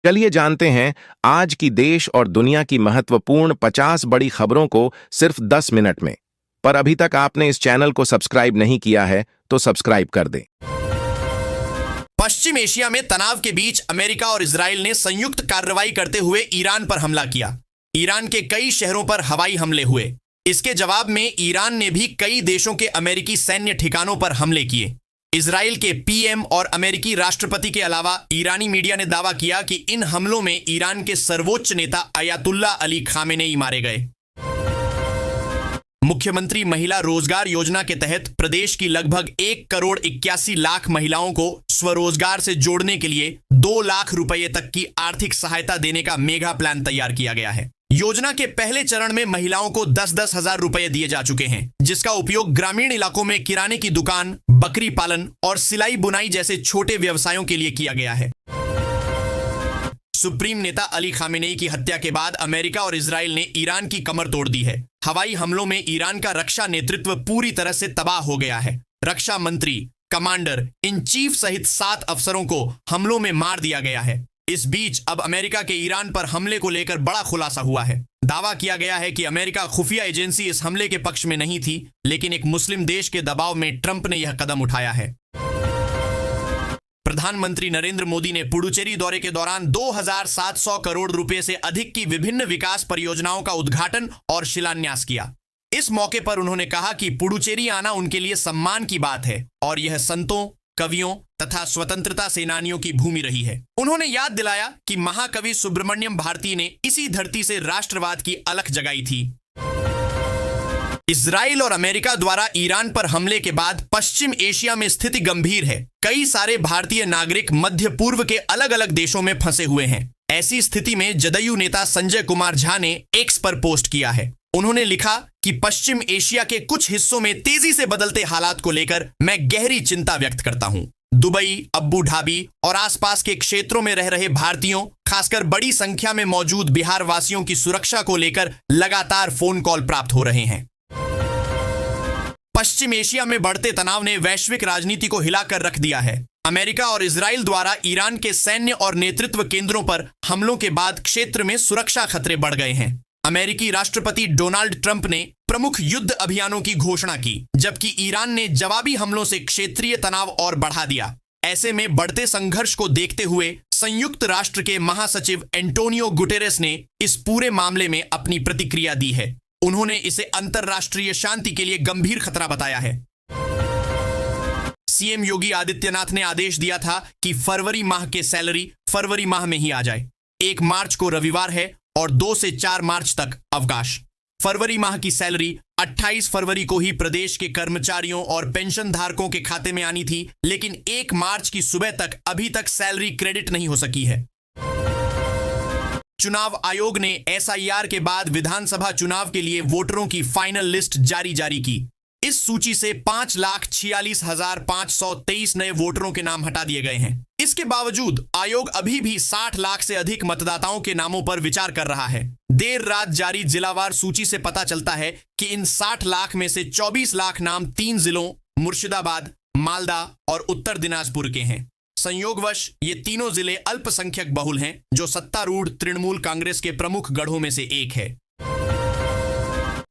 चलिए जानते हैं आज की देश और दुनिया की महत्वपूर्ण 50 बड़ी खबरों को सिर्फ 10 मिनट में। पर अभी तक आपने इस चैनल को सब्सक्राइब नहीं किया है तो सब्सक्राइब कर दें। पश्चिम एशिया में तनाव के बीच अमेरिका और इजराइल ने संयुक्त कार्रवाई करते हुए ईरान पर हमला किया। ईरान के कई शहरों पर हवाई हमले हुए। इसके जवाब में ईरान ने भी कई देशों के अमेरिकी सैन्य ठिकानों पर हमले किए। इजराइल के पीएम और अमेरिकी राष्ट्रपति के अलावा ईरानी मीडिया ने दावा किया कि इन हमलों में ईरान के सर्वोच्च नेता अयातुल्ला अली खामेनेई मारे गए। मुख्यमंत्री महिला रोजगार योजना के तहत प्रदेश की लगभग 1,81,00,000 महिलाओं को स्वरोजगार से जोड़ने के लिए 2 लाख रुपए तक की आर्थिक सहायता देने का मेगा प्लान तैयार किया गया है। योजना के पहले चरण में महिलाओं को 10-10 हजार रुपए दिए जा चुके हैं, जिसका उपयोग ग्रामीण इलाकों में किराने की दुकान, बकरी पालन और सिलाई बुनाई जैसे छोटे व्यवसायों के लिए किया गया है। सुप्रीम नेता अली खामेनेई की हत्या के बाद अमेरिका और इजराइल ने ईरान की कमर तोड़ दी है। हवाई हमलों में ईरान का रक्षा नेतृत्व पूरी तरह से तबाह हो गया है। रक्षा मंत्री, कमांडर इन चीफ सहित 7 अफसरों को हमलों में मार दिया गया है। इस बीच अब अमेरिका के ईरान पर हमले को लेकर बड़ा खुलासा हुआ है। दावा किया गया है कि अमेरिका खुफिया एजेंसी इस हमले के पक्ष में नहीं थी, लेकिन एक मुस्लिम देश के दबाव में ट्रंप ने यह कदम उठाया है। प्रधानमंत्री नरेंद्र मोदी ने पुडुचेरी दौरे के दौरान 2,700 करोड़ रुपए से अधिक की विभिन्न विकास परियोजनाओं का उद्घाटन और शिलान्यास किया। इस मौके पर उन्होंने कहा कि पुडुचेरी आना उनके लिए सम्मान की बात है और यह संतों, कवियों तथा स्वतंत्रता सेनानियों की भूमि रही है। उन्होंने याद दिलाया कि महाकवि सुब्रमण्यम भारती ने इसी धरती से राष्ट्रवाद की अलख जगाई थी। इजराइल और अमेरिका द्वारा ईरान पर हमले के बाद पश्चिम एशिया में स्थिति गंभीर है। कई सारे भारतीय नागरिक मध्य पूर्व के अलग अलग देशों में फंसे हुए हैं। ऐसी स्थिति में जदयू नेता संजय कुमार झा ने एक्स पर पोस्ट किया है। उन्होंने लिखा कि पश्चिम एशिया के कुछ हिस्सों में तेजी से बदलते हालात को लेकर मैं गहरी चिंता व्यक्त करता हूं। दुबई, अब्बू धाबी और आसपास के क्षेत्रों में रह रहे भारतीयों, खासकर बड़ी संख्या में मौजूद बिहार वासियों की सुरक्षा को लेकर लगातार फोन कॉल प्राप्त हो रहे हैं। पश्चिम एशिया में बढ़ते तनाव ने वैश्विक राजनीति को हिलाकर रख दिया है। अमेरिका और इजराइल द्वारा ईरान के सैन्य और नेतृत्व केंद्रों पर हमलों के बाद क्षेत्र में सुरक्षा खतरे बढ़ गए हैं। अमेरिकी राष्ट्रपति डोनाल्ड ट्रंप ने प्रमुख युद्ध अभियानों की घोषणा की, जबकि ईरान ने जवाबी हमलों से क्षेत्रीय तनाव और बढ़ा दिया। ऐसे में बढ़ते संघर्ष को देखते हुए संयुक्त राष्ट्र के महासचिव एंटोनियो गुटेरेस ने इस पूरे मामले में अपनी प्रतिक्रिया दी है। उन्होंने इसे अंतरराष्ट्रीय शांति के लिए गंभीर खतरा बताया है। सीएम योगी आदित्यनाथ ने आदेश दिया था कि फरवरी माह के सैलरी फरवरी माह में ही आ जाए। 1 मार्च को रविवार है और 2 से 4 मार्च तक अवकाश। फरवरी माह की सैलरी 28 फरवरी को ही प्रदेश के कर्मचारियों और पेंशन धारकों के खाते में आनी थी, लेकिन 1 मार्च की सुबह तक अभी तक सैलरी क्रेडिट नहीं हो सकी है। चुनाव आयोग ने एसआईआर के बाद विधानसभा चुनाव के लिए वोटरों की फाइनल लिस्ट जारी की। इस सूची से 5,46,523 नए वोटरों के नाम हटा दिए गए हैं। इसके बावजूद आयोग अभी भी 60 लाख से अधिक मतदाताओं के नामों पर विचार कर रहा है। देर रात जारी जिलावार सूची से पता चलता है कि इन 60 लाख में से 24 लाख नाम 3 जिलों मुर्शिदाबाद, मालदा और उत्तर दिनाजपुर के हैं। संयोगवश ये तीनों जिले अल्पसंख्यक बहुल हैं, जो सत्तारूढ़ तृणमूल कांग्रेस के प्रमुख गढ़ों में से एक है।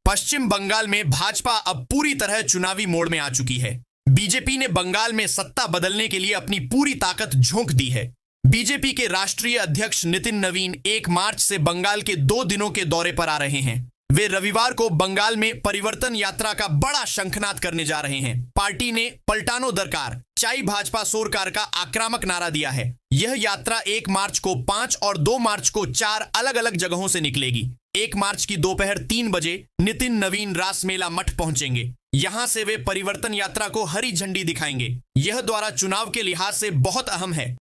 पश्चिम बंगाल में भाजपा अब पूरी तरह चुनावी मोड़ में आ चुकी है। बीजेपी ने बंगाल में सत्ता बदलने के लिए अपनी पूरी ताकत झोंक दी है। बीजेपी के राष्ट्रीय अध्यक्ष नितिन नवीन 1 मार्च से बंगाल के 2 दिनों के दौरे पर आ रहे हैं। वे रविवार को बंगाल में परिवर्तन यात्रा का बड़ा शंखनाद करने जा रहे हैं। पार्टी ने पलटानो दरकार, चाई भाजपा सोरकार का आक्रामक नारा दिया है। यह यात्रा 1 मार्च को 5 और 2 मार्च को 4 अलग अलग जगहों से निकलेगी। 1 मार्च की दोपहर 3 बजे नितिन नवीन रासमेला मठ पहुंचेंगे। यहां से वे परिवर्तन यात्रा को हरी झंडी दिखाएंगे। यह द्वारा चुनाव के लिहाज से बहुत अहम है।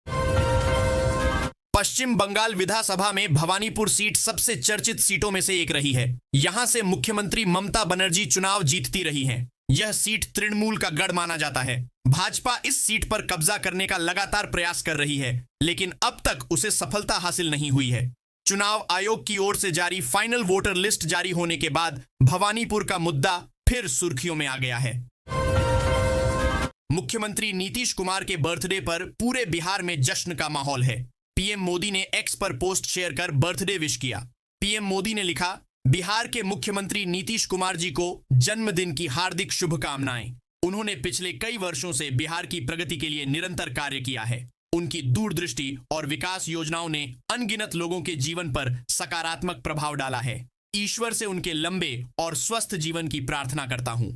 पश्चिम बंगाल विधानसभा में भवानीपुर सीट सबसे चर्चित सीटों में से एक रही है। यहां से मुख्यमंत्री ममता बनर्जी चुनाव जीतती रही हैं। यह सीट तृणमूल का गढ़ माना जाता है। भाजपा इस सीट पर कब्जा करने का लगातार प्रयास कर रही है, लेकिन अब तक उसे सफलता हासिल नहीं हुई है। चुनाव आयोग की ओर से जारी फाइनल वोटर लिस्ट जारी होने के बाद भवानीपुर का मुद्दा फिर सुर्खियों में आ गया है। मुख्यमंत्री नीतीश कुमार के बर्थडे पर पूरे बिहार में जश्न का माहौल है। पीएम मोदी ने एक्स पर पोस्ट शेयर कर बर्थडे विश किया। पीएम मोदी ने लिखा, बिहार के मुख्यमंत्री नीतीश कुमार जी को जन्मदिन की हार्दिक शुभकामनाएं। उन्होंने पिछले कई वर्षों से बिहार की प्रगति के लिए निरंतर कार्य किया है। उनकी दूरदृष्टि और विकास योजनाओं ने अनगिनत लोगों के जीवन पर सकारात्मक प्रभाव डाला है। ईश्वर से उनके लंबे और स्वस्थ जीवन की प्रार्थना करता हूं।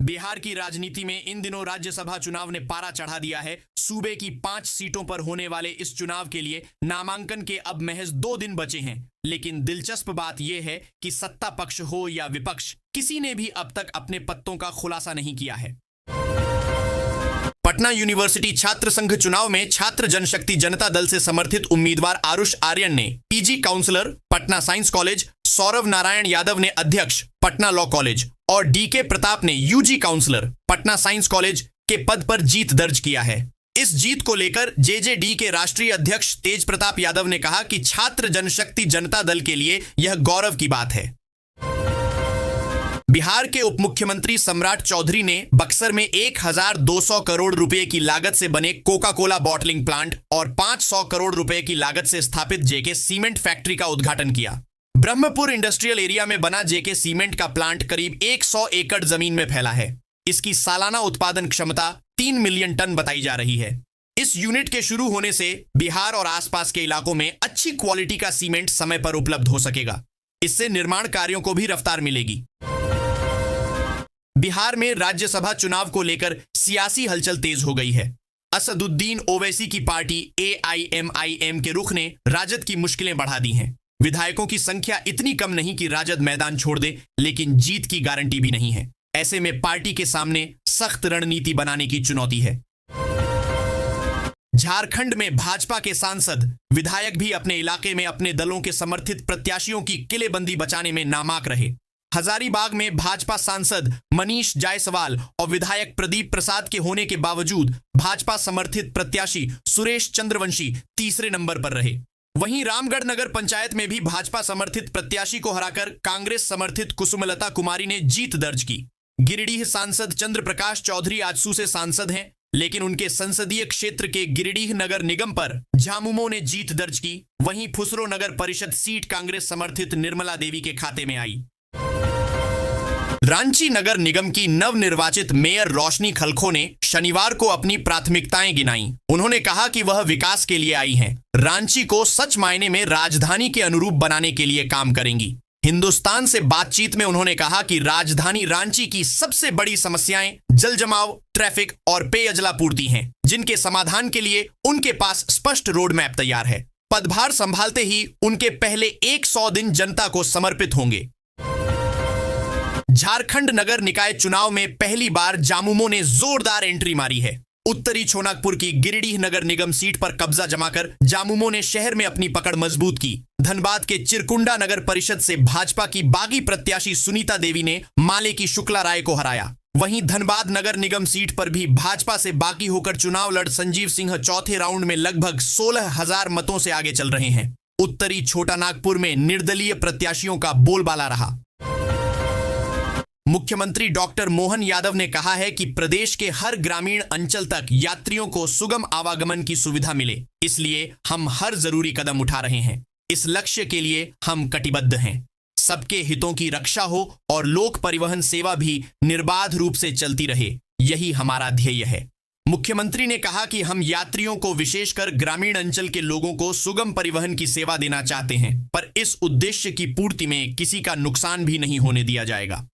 बिहार की राजनीति में इन दिनों राज्यसभा चुनाव ने पारा चढ़ा दिया है। सूबे की 5 सीटों पर होने वाले इस चुनाव के लिए नामांकन के अब महज 2 दिन बचे हैं। लेकिन दिलचस्प बात यह है कि सत्ता पक्ष हो या विपक्ष, किसी ने भी अब तक अपने पत्तों का खुलासा नहीं किया है। पटना यूनिवर्सिटी छात्र संघ चुनाव में छात्र जनशक्ति जनता दल से समर्थित उम्मीदवार आरुष आर्यन ने PG councillor Patna science college, Saurabh Narayan Yadav ने अध्यक्ष पटना लॉ कॉलेज और डीके प्रताप ने UG councillor Patna science college के पद पर जीत दर्ज किया है। इस जीत को लेकर जेजेडी के राष्ट्रीय अध्यक्ष तेज प्रताप यादव ने कहा कि छात्र जनशक्ति जनता दल के लिए यह गौरव की बात है। बिहार के उप मुख्यमंत्री सम्राट चौधरी ने बक्सर में 1200 करोड़ रुपए की लागत से बने कोका कोला बॉटलिंग प्लांट और 500 करोड़ रुपए की लागत से स्थापित जेके सीमेंट फैक्ट्री का उद्घाटन किया। ब्रह्मपुर इंडस्ट्रियल एरिया में बना जेके सीमेंट का प्लांट करीब 100 एकड़ जमीन में फैला है। इसकी सालाना उत्पादन क्षमता 3 मिलियन टन बताई जा रही है। इस यूनिट के शुरू होने से बिहार और आसपास के इलाकों में अच्छी क्वालिटी का सीमेंट समय पर उपलब्ध हो सकेगा। इससे निर्माण कार्यों को भी रफ्तार मिलेगी। बिहार में राज्यसभा चुनाव को लेकर सियासी हलचल तेज हो गई है। असदुद्दीन ओवैसी की पार्टी AIMIM के रुख ने राजद की मुश्किलें बढ़ा दी हैं। विधायकों की संख्या इतनी कम नहीं कि राजद मैदान छोड़ दे, लेकिन जीत की गारंटी भी नहीं है। ऐसे में पार्टी के सामने सख्त रणनीति बनाने की चुनौती है। झारखंड में भाजपा के सांसद, विधायक भी अपने इलाके में अपने दलों के समर्थित प्रत्याशियों की किलेबंदी बचाने में नामाक रहे। हजारीबाग में भाजपा सांसद मनीष जायसवाल और विधायक प्रदीप प्रसाद के होने के बावजूद भाजपा समर्थित प्रत्याशी सुरेश चंद्रवंशी तीसरे नंबर पर रहे। वहीं रामगढ़ नगर पंचायत में भी भाजपा समर्थित प्रत्याशी को हराकर कांग्रेस समर्थित कुसुमलता कुमारी ने जीत दर्ज की। गिरिडीह सांसद चंद्र प्रकाश चौधरी आजसू से सांसद हैं, लेकिन उनके संसदीय क्षेत्र के गिरिडीह नगर निगम पर झामुमो ने जीत दर्ज की। वहीं फुसरो नगर परिषद सीट कांग्रेस समर्थित निर्मला देवी के खाते में आई। रांची नगर निगम की नवनिर्वाचित मेयर रोशनी खलखो ने शनिवार को अपनी प्राथमिकताएं गिनाई। उन्होंने कहा कि वह विकास के लिए आई हैं, रांची को सच मायने में राजधानी के अनुरूप बनाने के लिए काम करेंगी। हिंदुस्तान से बातचीत में उन्होंने कहा कि राजधानी रांची की सबसे बड़ी समस्याएं जल जमाव, ट्रैफिक और पेयजलापूर्ति हैं, जिनके समाधान के लिए उनके पास स्पष्ट रोड मैप तैयार है। पदभार संभालते ही उनके पहले 100 दिन जनता को समर्पित होंगे। झारखंड नगर निकाय चुनाव में पहली बार झामुमो ने जोरदार एंट्री मारी है। उत्तरी छोनागपुर की गिरिडीह नगर निगम सीट पर कब्जा जमाकर झामुमो ने शहर में अपनी पकड़ मजबूत की। धनबाद के चिरकुंडा नगर परिषद से भाजपा की बागी प्रत्याशी सुनीता देवी ने माले की शुक्ला राय को हराया। वहीं धनबाद नगर निगम सीट पर भी भाजपा से बागी होकर चुनाव लड़ संजीव सिंह चौथे राउंड में लगभग 16,000 मतों से आगे चल रहे हैं। उत्तरी छोटा नागपुर में निर्दलीय प्रत्याशियों का बोलबाला रहा। मुख्यमंत्री डॉक्टर मोहन यादव ने कहा है कि प्रदेश के हर ग्रामीण अंचल तक यात्रियों को सुगम आवागमन की सुविधा मिले, इसलिए हम हर जरूरी कदम उठा रहे हैं। इस लक्ष्य के लिए हम कटिबद्ध हैं। सबके हितों की रक्षा हो और लोक परिवहन सेवा भी निर्बाध रूप से चलती रहे, यही हमारा ध्येय है। मुख्यमंत्री ने कहा कि हम यात्रियों को, विशेषकर ग्रामीण अंचल के लोगों को सुगम परिवहन की सेवा देना चाहते हैं, पर इस उद्देश्य की पूर्ति में किसी का नुकसान भी नहीं होने दिया जाएगा।